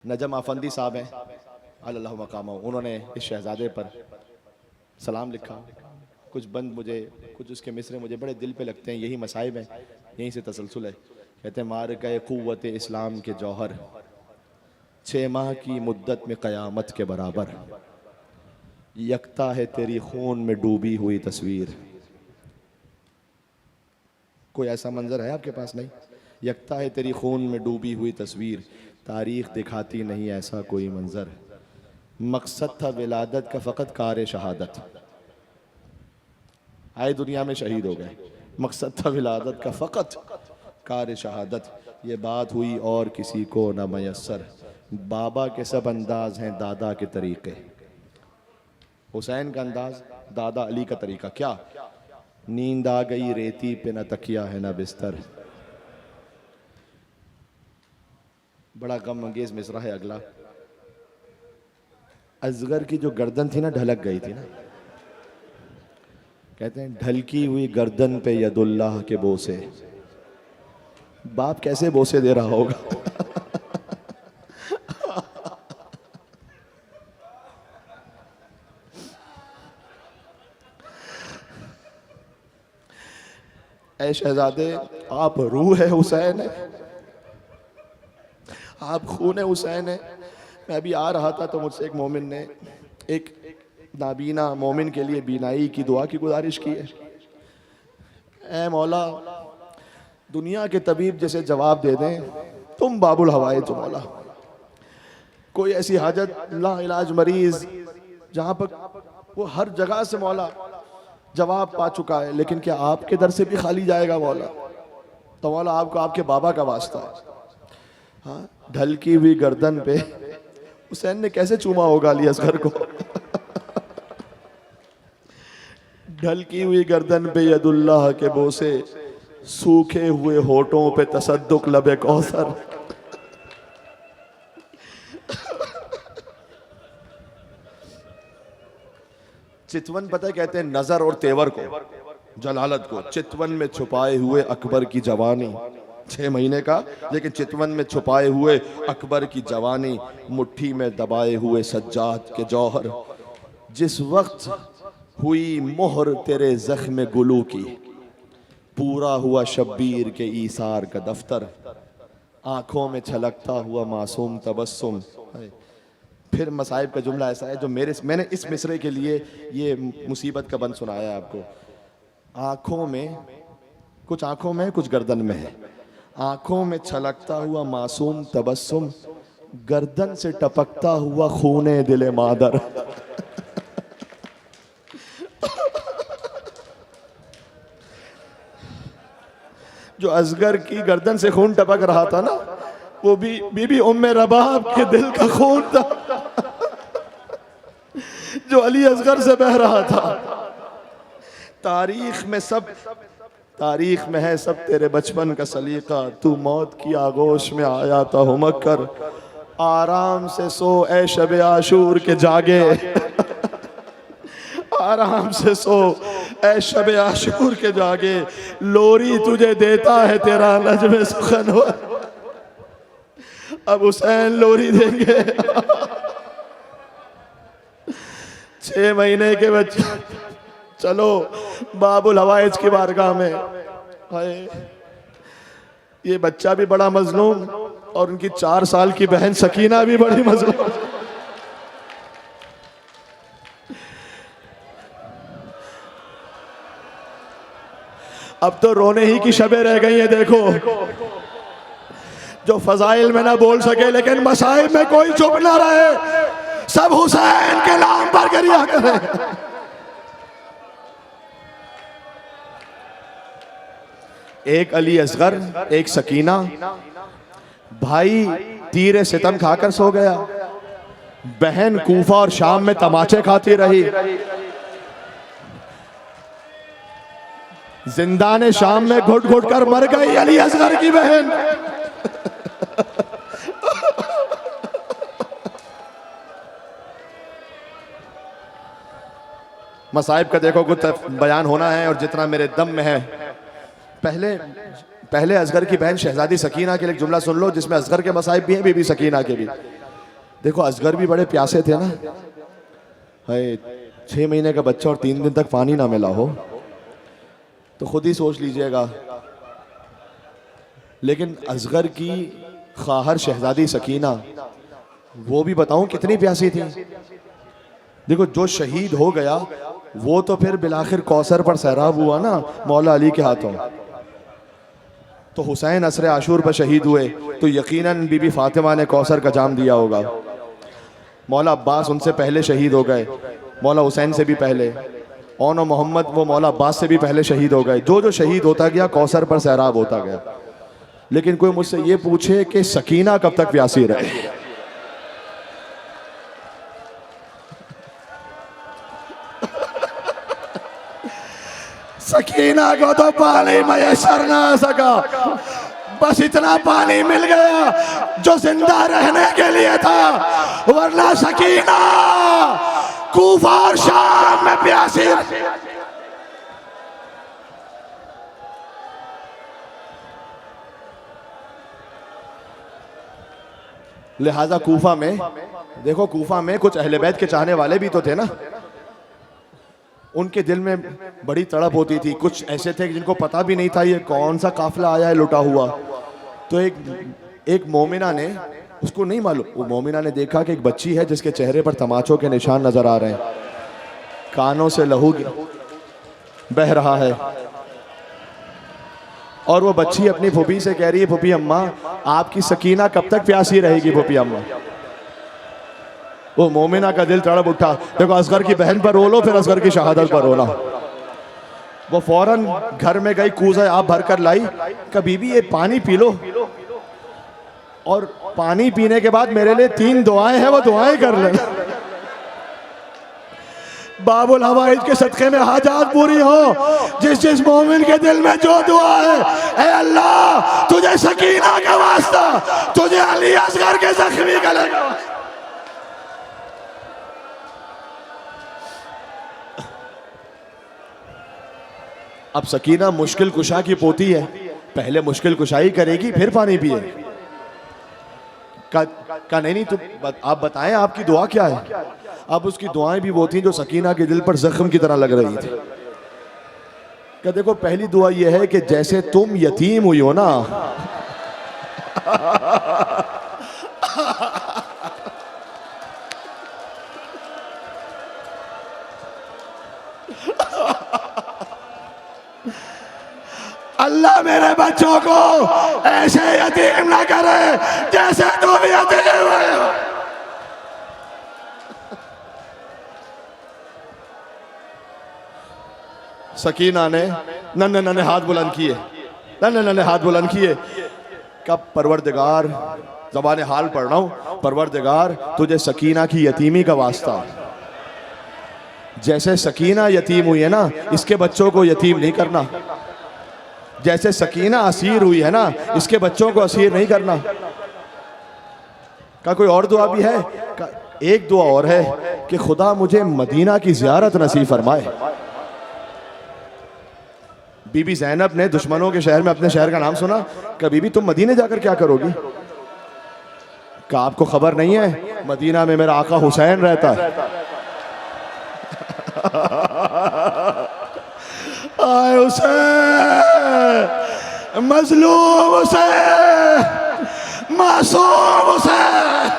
नजम आफंदी साहब हैं अल्लाह मकामा, उन्होंने इस शहजादे पर सलाम लिखा। कुछ बंद मुझे, कुछ उसके मिसरे मुझे बड़े दिल पे लगते हैं, यही मसाइब हैं, यहीं से तसलसल है। कहते हैं मार गए क़ुव्वत इस्लाम के जौहर, 6 माह की मुद्दत में क़यामत के बराबर, यकता है तेरी खून में डूबी हुई तस्वीर। कोई ऐसा मंजर है आपके पास? नहीं। यकता है तेरी खून में डूबी हुई तस्वीर, तारीख दिखाती नहीं ऐसा कोई मंजर। मकसद था विलादत का फ़कत कार शहादत, आए दुनिया में शहीद हो गए। मकसद था विलादत का फ़कत कार शहादत, ये बात हुई और किसी को न मयस्सर। बाबा के सब अंदाज हैं दादा के तरीक़े, हुसैन का अंदाज, दादा अली का तरीक़ा। क्या नींद आ गई रेती पे न तकिया है न बिस्तर। बड़ा गम अंगेज मिसरा है अगला। असगर की जो गर्दन थी ना, ढलक गई थी ना, कहते हैं ढलकी हुई गर्दन पे यदुल्लाह के बोसे। बाप कैसे बोसे दे रहा होगा। ऐ शहजादे, आप रूह है हुसैन है, आप खून हुसैन है। मैं अभी आ रहा था तो मुझसे एक मोमिन ने एक नाबीना मोमिन के लिए बीनाई की दुआ की गुजारिश की है। ऐ मौला, दुनिया के तबीब जैसे जवाब दे दें, तुम बाबुल हवाइज मौला। कोई ऐसी हाजत, ला इलाज मरीज, जहाँ पर वो हर जगह से मौला जवाब पा चुका है, लेकिन क्या आपके दर से भी खाली जाएगा मौला? तो मौला आपको आपके बाबा का वास्ता है। हाँ, ढलकी हुई गर्दन पे हुसैन ने कैसे चूमा होगा अली असगर को। ढलकी हुई गर्दन पे यदुल्लाह के बोसे, सूखे हुए होठों पे तसद्दुक लबे कौसर। चितवन पता है कहते हैं नजर और तेवर को, जलालत को। चितवन में छुपाए हुए अकबर की जवानी, 6 महीने का, लेकिन चितवन में छुपाए हुए अकबर की जवानी, मुट्ठी में दबाए हुए सज्जाद के जौहर। जिस वक्त हुई मोहर तेरे जख्म गुलू की, पूरा हुआ शब्बीर के ईसार का दफ्तर। आंखों में छलकता हुआ मासूम तबस्सुम। फिर मसाइब का जुमला ऐसा है जो मैंने इस मिसरे के लिए ये मुसीबत का बंद सुनाया है आपको। आंखों में कुछ गर्दन में है। आंखों में छलकता हुआ मासूम तबस्सुम, गर्दन से टपकता हुआ खूने दिले मादर। जो असगर की गर्दन से खून टपक रहा था ना, वो भी बीबी उम्मे रबाब के दिल का खून था जो अली असगर से बह रहा था। तारीख में है सब तेरे बचपन का सलीका। तू मौत की आगोश में आया था हुमक कर, आराम से सो ए शब आशूर के जागे। आराम से सो ए शब आशूर के जागे, लोरी तुझे देता है तेरा नजम सुखनवर। अब हुसैन लोरी देंगे। 6 महीने के बच्चे, चलो बाबुल हवाइज की बारगाह में। हाय, ये बच्चा भी बड़ा मजलूम और उनकी 4 साल की बहन सकीना भी बड़ी मजलूम। अब तो रोने ही की शबें रह गई हैं। देखो, जो फजाइल में ना बोल सके, लेकिन मसाइब में कोई चुप ना रहे, सब हुसैन के नाम पर गरिया करें। एक अली असगर, एक सकीना। भाई तीर सितम खाकर सो गया, बहन कूफा और शाम में तमाचे खाती रही। जिंदाने शाम में घुट घुट कर मर गई अली असगर की बहन। मसाइब का देखो कुछ बयान होना है, और जितना मेरे दम में है। पहले असगर की बहन शहजादी सकीना के लिए जुमला सुन लो, जिसमें असगर के मसाइब भी हैं, बीबी सकीना के भी। देखो असगर भी बड़े प्यासे थे ना, है 6 महीने का बच्चा और 3 दिन तक पानी ना मिला हो तो खुद ही सोच लीजिएगा। लेकिन असगर की ख्वाहर शहजादी सकीना, वो भी बताऊं कितनी प्यासी थी। देखो जो शहीद हो गया वो तो फिर बिलाखिर कौसर पर सैराब हुआ ना मौला अली के हाथों। तो हुसैन असर आशूर पर शहीद हुए तो यकीनन बीबी फातिमा ने कौसर का जाम दिया होगा। मौला अब्बास उनसे पहले शहीद हो गए, मौला हुसैन से भी पहले। ओनो मोहम्मद वो मौला अब्बास से भी पहले शहीद हो गए। जो जो शहीद होता गया कौसर पर सैराब होता गया। लेकिन कोई मुझसे ये पूछे कि सकीना कब तक प्यासी रहे, सकीना को तो पानी मयसर ना सका, बस इतना पानी मिल गया जो जिंदा रहने के लिए था, वरना सकीना कूफा और शाम में प्यासी। लिहाजा कूफा में देखो, कूफा में कुछ अहले बैत के चाहने वाले भी तो थे ना, उनके दिल में बड़ी तड़प होती थी। कुछ ऐसे थे जिनको पता भी नहीं था ये कौन सा काफिला आया है लुटा हुआ। तो एक मोमिना ने, उसको नहीं मालूम, वो मोमिना ने देखा कि एक बच्ची है जिसके चेहरे पर तमाचों के निशान नजर आ रहे हैं, कानों से लहू बह रहा है, और वो बच्ची अपनी फूफी से कह रही है, फूफी अम्मा आपकी सकीना कब तक प्यासी रहेगी फूफी अम्मा। वो मोमिना का दिल तड़प उठा। देखो असगर की बहन पर रो लो, फिर असगर की शहादत पर रोना। वो फौरन घर में गई, कूज़ा आप भर कर लाई, कहा बीबी ये पानी पी लो, और पानी पीने के बाद मेरे लिए 3 दुआएं हैं, वो दुआएं कर लेना। बाबुल हवाइज के सदक़े में हाजात पूरी हो। जिस जिस मोमिन के दिल में जो दुआ है, ऐ अल्लाह तुझे सकीना का वास्ता, तुझे अली असगर के जख्मी गले का। अब सकीना मुश्किल कुशा की पोती है, पहले मुश्किल कुशाई करेगी फिर पानी पिए। का नहीं तो आप बताएं आपकी दुआ क्या है। अब उसकी दुआएं भी वो थी जो सकीना के दिल पर जख्म की तरह लग रही थी। क्या देखो, पहली दुआ ये है कि जैसे तुम यतीम हुई हो ना, अल्लाह मेरे बच्चों को ऐसे यतीम ना करे जैसे तुम यतीम हुए हो। सकीना ने नन्हे नन्हे हाथ बुलंद किए, नन्हे नन्हे हाथ बुलंद किए। कब परवरदिगार, ज़बान हाल पढ़ रहा हूँ, परवरदिगार तुझे सकीना की यतीमी का वास्ता, जैसे सकीना यतीम हुई है ना, इसके बच्चों को यतीम नहीं करना। जैसे सकीना असीर हुई है ना, इसके बच्चों को असीर नहीं करना। का कोई और दुआ भी है? एक दुआ और है कि खुदा मुझे मदीना की ज़ियारत नसीब फरमाए। बीबी ज़ैनब ने दुश्मनों के शहर में अपने शहर का नाम सुना, कि बीबी तुम मदीने जाकर क्या करोगी? क्या आपको खबर नहीं है मदीना में मेरा आका हुसैन रहता है। आए हुसैन, मजलूम हुसैन, मासूम हुसैन।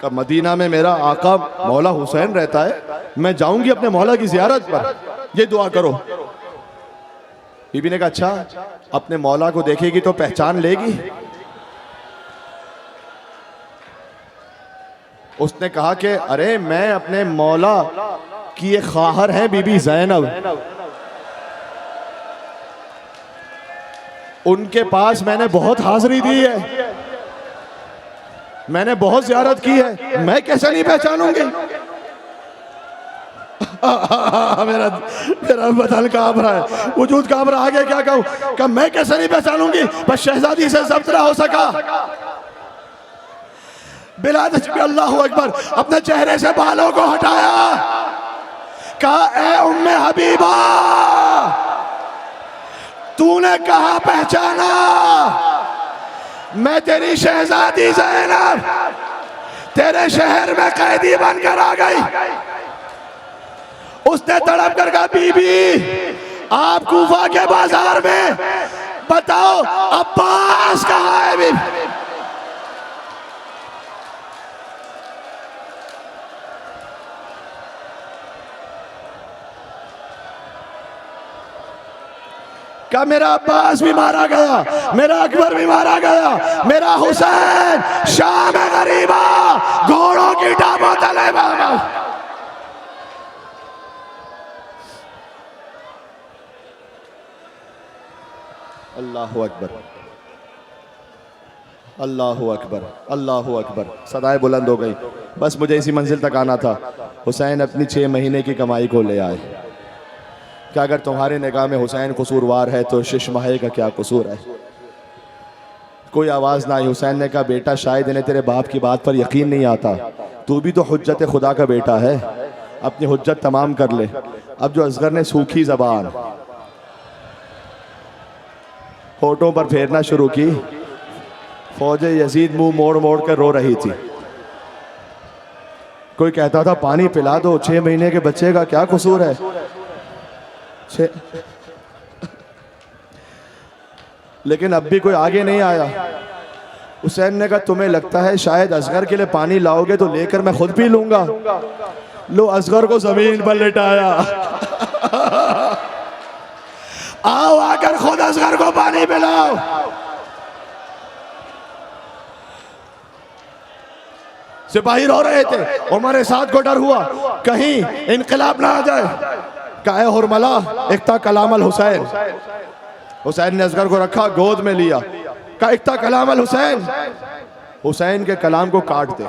कब मदीना में मेरा आका मौला हुसैन रहता है, मैं जाऊंगी अपने मौला की जियारत पर, ये दुआ करो। बीबी ने कहा अच्छा, अपने मौला को देखेगी तो पहचान लेगी? उसने कहा कि अरे मैं अपने मौला की एक ख्वाहर है बीबी ज़ैनब, उनके पास मैंने बहुत हाजिरी दी है, मैंने बहुत ज़ियारत की है, मैं कैसे नहीं पहचानूंगी? मेरा मेरा बदन कांप रहा है, वजूद कांप रहा है, आगे क्या कहूं? कि मैं कैसे नहीं पहचानूंगी? बस शहजादी से जब्त ना हो सका। बिलादत में अल्लाहु अकबर, अपने चेहरे से बालों को हटाया, कहा ए उम्मे हबीबा, तूने कहा पहचाना? मैं तेरी शहजादी ज़ैनब तेरे शहर में कैदी बनकर आ गई। उसने तड़प कर कहा, बीबी आप कूफा के बाजार में, बताओ अब्बास कहाँ है? बीबी का मेरा अब्बास भी मारा गया, मेरा अकबर भी मारा गया, मेरा हुसैन शाम गरीबा घोड़ों की टापों तले बाबा। अल्लाहु अकबर, अल्लाहु अकबर, अल्लाहु अकबर। सदाएं बुलंद हो गई। बस मुझे इसी मंजिल तक आना था। हुसैन अपनी 6 महीने की कमाई को ले आए। क्या अगर तुम्हारे निगाह में हुसैन कसूरवार है तो शिशमाहे का क्या कसूर है? कोई आवाज़ ना आई। हुसैन ने कहा, बेटा शायद इन्हें तेरे बाप की बात पर यकीन नहीं आता, तू भी तो हुज्जत खुदा का बेटा है, अपनी हुज्जत तमाम कर ले। अब जो असगर ने सूखी जबान होठों पर फेरना शुरू की, फौज यजीद मुंह मोड़ मोड़ कर रो रही थी। कोई कहता था पानी पिला दो, 6 महीने के बच्चे का क्या कसूर है? लेकिन अब भी कोई आगे नहीं आया। हुसैन ने कहा, तुम्हें लगता है शायद असगर के लिए पानी लाओगे तो लेकर मैं खुद पी लूंगा? लो असगर को जमीन पर लिटाया। आओ आकर खुद असगर को पानी पिलाओ। सिपाही रो रहे थे। उमर साद को डर हुआ कहीं इनकलाब ना आ जाए। कहा, हुरमला इक्ता कलाम अल हुसैन। हुसैन ने असगर को रखा, गोद में लिया, कहा इक्ता कलाम अल हुसैन। हुसैन के कलाम को काट दे,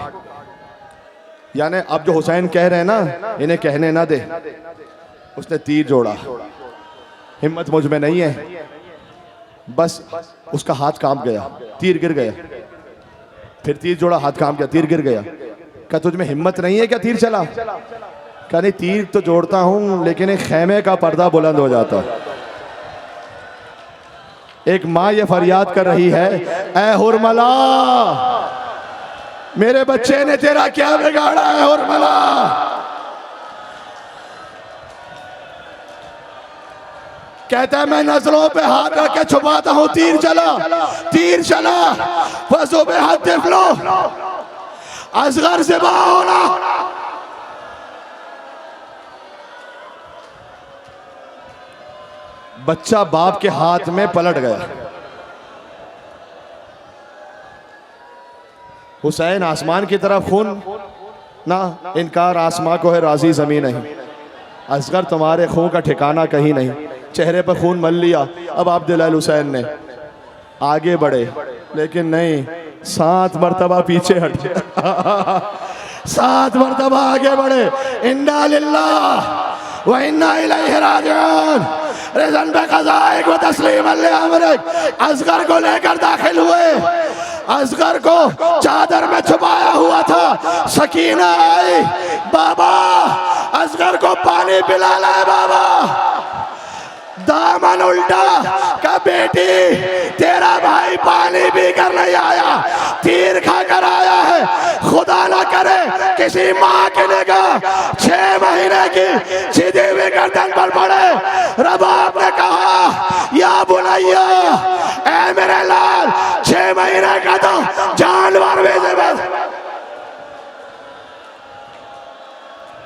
यानी अब जो हुसैन कह रहे हैं ना, इन्हें कहने ना दे। उसने तीर जोड़ा, हिम्मत मुझ में नहीं है, बस उसका हाथ कांप गया, तीर गिर गया। फिर तीर जोड़ा, हाथ कांप गया, तीर गिर गया। क्या तुझ में हिम्मत नहीं है क्या तीर चला? क्या नहीं, तीर तो जोड़ता हूं लेकिन एक खेमे का पर्दा बुलंद हो जाता। एक माँ ये फरियाद कर रही है, ऐ हुरमला मेरे बच्चे ने तेरा क्या बिगाड़ा है? हुरमला कहता है, मैं नजरों पे हाथ रख के छुपाता हूं, तीर चला, तीर चला, फसो पे हाथ देख लो, असगर से होना। बच्चा बाप के हाथ में पलट गया। हुसैन आसमान की तरफ, खून ना इनकार आसमां को है, राजी जमीन नहीं। असगर तुम्हारे खून का ठिकाना कहीं नहीं। चेहरे पर खून मल लिया। अब अब्दुल हुसैन ने आगे बढ़े, लेकिन नहीं, 7 मरतबा पीछे हटे। 7 मरतबा आगे बढ़े। इन्ना लिल्लाह व इन्ना इलैहि राजिऊन। रिज़न पे क़ज़ाइक व तस्लीमन ले अमरिक। असगर को लेकर दाखिल हुए। असगर को चादर में छुपाया हुआ था। सकीना आई, बाबा असगर को पानी पिला लाए बाबा। दामन उल्टा का, बेटी तेरा भाई पानी पी कर नहीं आया, तीर खाकर आया है। खुदा ना करे किसी माँ की निगाह 6 महीने की सीधी हुई गर्दन पर पड़े। रबाब ने कहा, या बुनैया, ऐ मेरे लाल, 6 महीने का तो जा